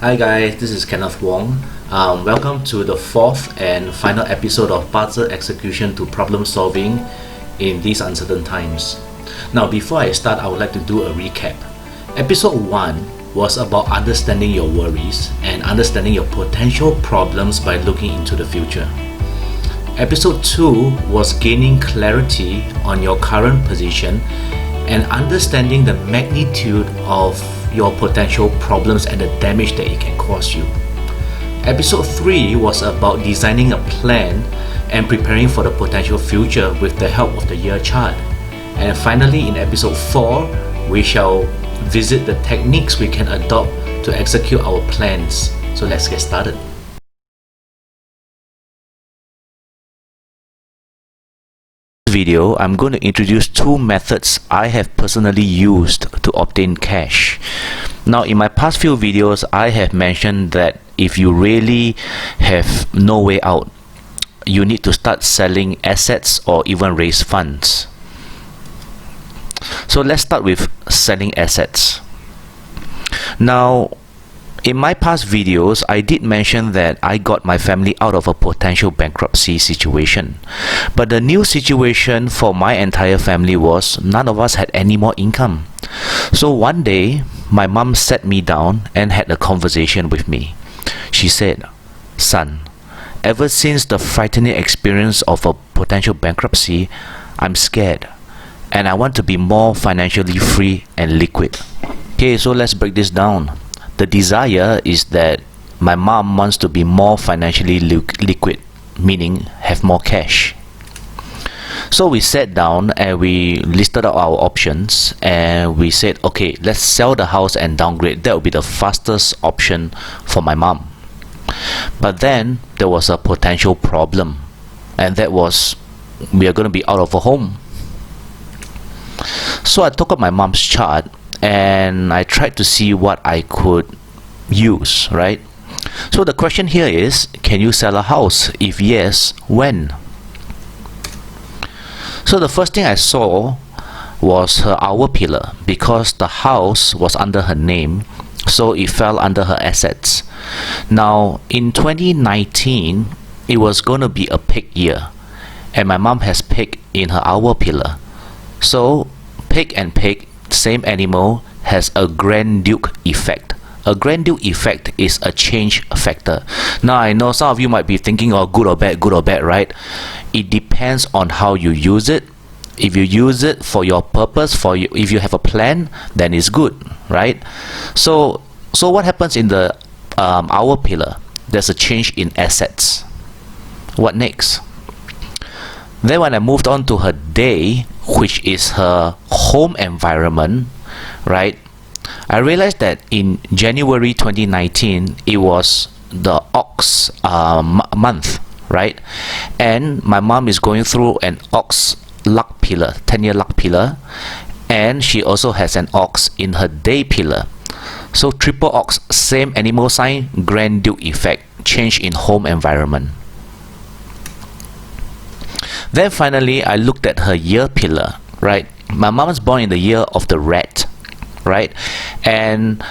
Hi guys, this is Kenneth Wong. Welcome to the fourth and final episode of Puzzle Execution to Problem Solving in these uncertain times. Now, before I start, I would like to do a recap. Episode 1 was about understanding your worries and understanding your potential problems by looking into the future. Episode 2 was gaining clarity on your current position and understanding the magnitude of your potential problems and the damage that it can cause you. Episode 3 was about designing a plan and preparing for the potential future with the help of the year chart. And finally, in episode 4, we shall visit the techniques we can adopt to execute our plans. So let's get started. Video, I'm going to introduce two methods I have personally used to obtain cash. Now, in my past few videos, I have mentioned that if you really have no way out, you need to start selling assets or even raise funds. So let's start with selling assets. Now, in my past videos, I did mention that I got my family out of a potential bankruptcy situation. But the new situation for my entire family was none of us had any more income. So one day, my mom sat me down and had a conversation with me. She said, "Son, ever since the frightening experience of a potential bankruptcy, I'm scared and I want to be more financially free and liquid." Okay, so let's break this down. The desire is that my mom wants to be more financially liquid, meaning have more cash. So we sat down and we listed out our options and we said, okay, let's sell the house and downgrade. That would be the fastest option for my mom. But then there was a potential problem, and that was we are going to be out of a home. So I took up my mom's chart and I tried to see what I could use, right? So the question here is, can you sell a house? If yes, when? So the first thing I saw was her hour pillar, because the house was under her name, so it fell under her assets. Now in 2019, it was going to be a pig year, and my mom has pig in her hour pillar. So pig and pig, same animal, has a Grand Duke effect. A Grand Duke effect is a change factor. Now I know some of you might be thinking, oh, good or bad, right? It depends on how you use it. If you use it for your purpose, if you have a plan, then it's good, right? So what happens in the hour pillar? There's a change in assets. What next? Then when I moved on to her day, which is her home environment, right? I realized that in January 2019, it was the ox month, right? And my mom is going through an ox luck pillar, 10-year luck pillar, and she also has an ox in her day pillar. So triple ox, same animal sign, Grand Duke effect, change in home environment. Then finally, I looked at her year pillar, right? My mom was born in the year of the rat, right? And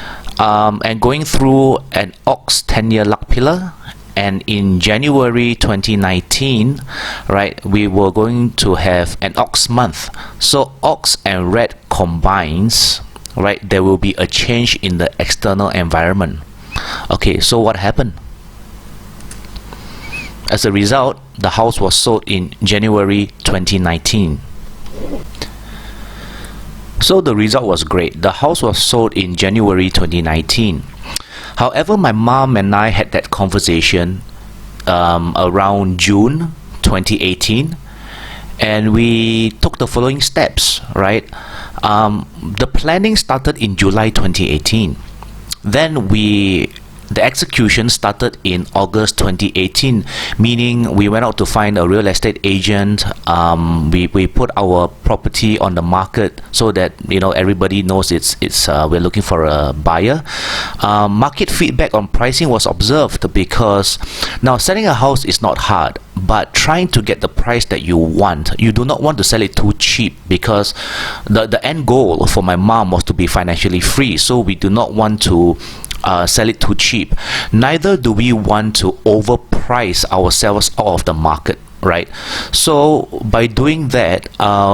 going through an ox 10-year luck pillar, and in January 2019, right, we were going to have an ox month. So ox and rat combines, right? There will be a change in the external environment. Okay, so what happened? As a result, the house was sold in January 2019. So the result was great. The house was sold in January 2019. However, my mom and I had that conversation around June 2018, and we took the following steps, right? The planning started in July 2018. Then the execution started in August 2018, meaning we went out to find a real estate agent. We put our property on the market so that everybody knows we're looking for a buyer. Market feedback on pricing was observed, because now selling a house is not hard, but trying to get the price that you want. You do not want to sell it too cheap, because the end goal for my mom was to be financially free. So we do not want to sell it too cheap. Neither do we want to overprice ourselves out of the market, right? So by doing that,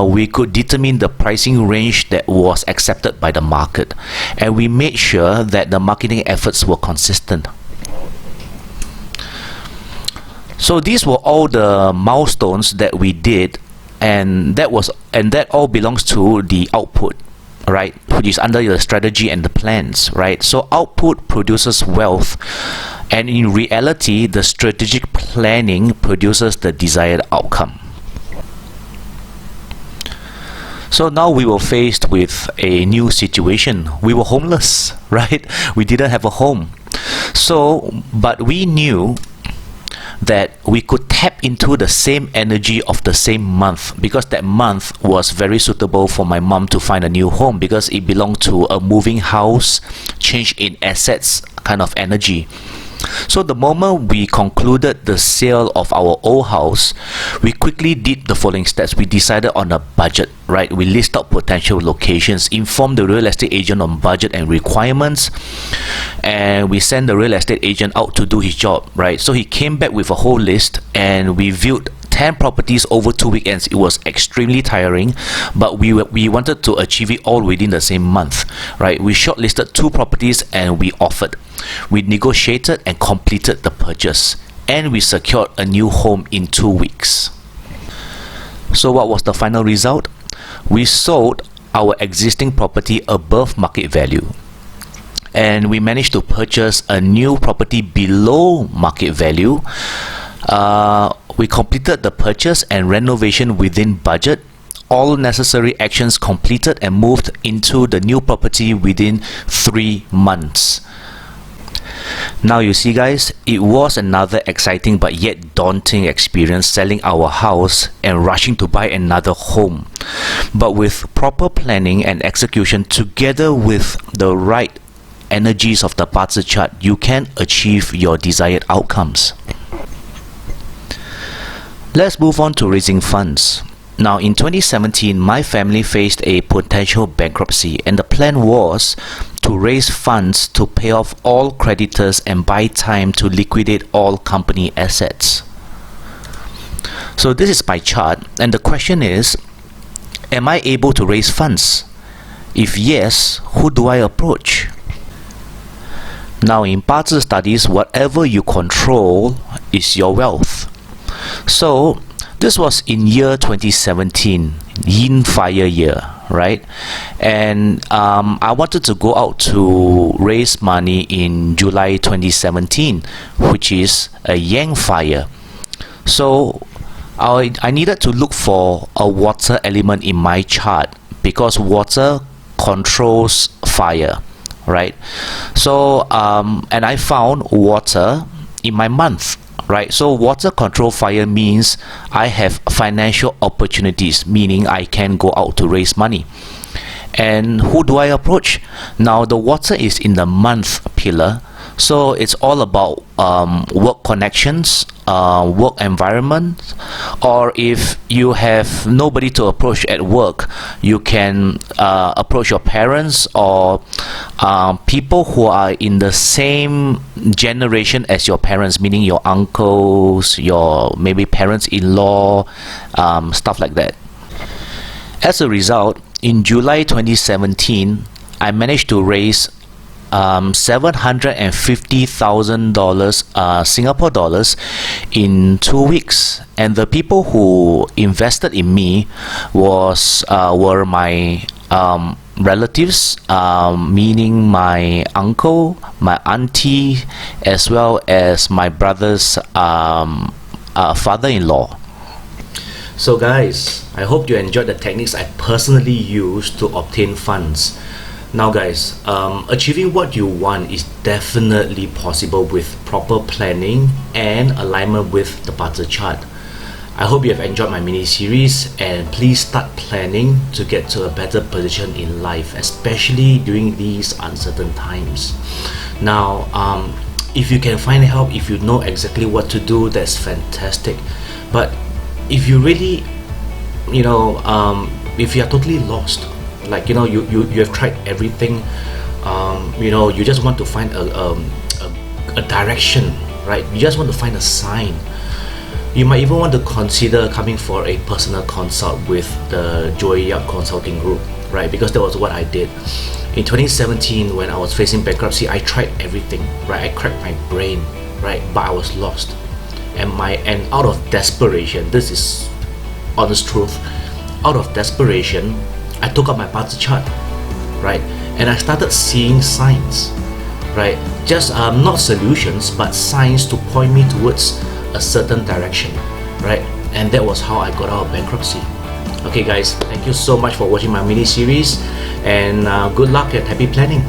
we could determine the pricing range that was accepted by the market, and we made sure that the marketing efforts were consistent. So these were all the milestones that we did, and that all belongs to the output, right, which is under the strategy and the plans, right? So output produces wealth, and in reality the strategic planning produces the desired outcome. So now we were faced with a new situation. We were homeless, right? We didn't have a home. But we knew that we could tap into the same energy of the same month, because that month was very suitable for my mom to find a new home, because it belonged to a moving house, change in assets kind of energy. So the moment we concluded the sale of our old house, we quickly did the following steps. We decided on a budget, right? We list out potential locations, informed the real estate agent on budget and requirements, and we sent the real estate agent out to do his job, right? So he came back with a whole list, and we viewed 10 properties over 2 weekends. It was extremely tiring, but we wanted to achieve it all within the same month, right? We shortlisted 2 properties and we offered. We negotiated and completed the purchase, and we secured a new home in 2 weeks. So what was the final result? We sold our existing property above market value, and we managed to purchase a new property below market value. We completed the purchase and renovation within budget. All necessary actions completed and moved into the new property within 3 months. Now you see guys, it was another exciting but yet daunting experience selling our house and rushing to buy another home. But with proper planning and execution, together with the right energies of the Bazi chart, you can achieve your desired outcomes. Let's move on to raising funds. Now in 2017, my family faced a potential bankruptcy, and the plan was to raise funds to pay off all creditors and buy time to liquidate all company assets. So this is my chart, and the question is, am I able to raise funds? If yes, who do I approach? Now in Bazi studies, whatever you control is your wealth. So this was in year 2017, Yin Fire year, right? And I wanted to go out to raise money in July 2017, which is a Yang Fire. So I needed to look for a water element in my chart, because water controls fire, right? So and I found water in my month, right? So water control fire means I have financial opportunities, meaning I can go out to raise money. And who do I approach? Now the water is in the month pillar, so it's all about work connections, work environment, or if you have nobody to approach at work, you can approach your parents or people who are in the same generation as your parents, meaning your uncles, your maybe parents-in-law, stuff like that. As a result, in July 2017, I managed to raise $750,000 Singapore dollars in 2 weeks, and the people who invested in me were my relatives, meaning my uncle, my auntie, as well as my brother's father-in-law. So guys, I hope you enjoyed the techniques I personally used to obtain funds. Now guys, achieving what you want is definitely possible with proper planning and alignment with the Bazi chart. I hope you have enjoyed my mini series, and please start planning to get to a better position in life, especially during these uncertain times. Now, if you can find help, if you know exactly what to do, that's fantastic. But if you really, if you are totally lost, like you have tried everything, you know, you just want to find a direction, right? You just want to find a sign. You might even want to consider coming for a personal consult with the Joey Yap Consulting Group, right? Because that was what I did. In 2017, when I was facing bankruptcy, I tried everything, right? I cracked my brain, right? But I was lost. And out of desperation, this is honest truth, out of desperation, I took up my birth chart, right? And I started seeing signs, right? Just not solutions, but signs to point me towards a certain direction, right? And that was how I got out of bankruptcy. Okay guys, thank you so much for watching my mini series, and good luck and happy planning.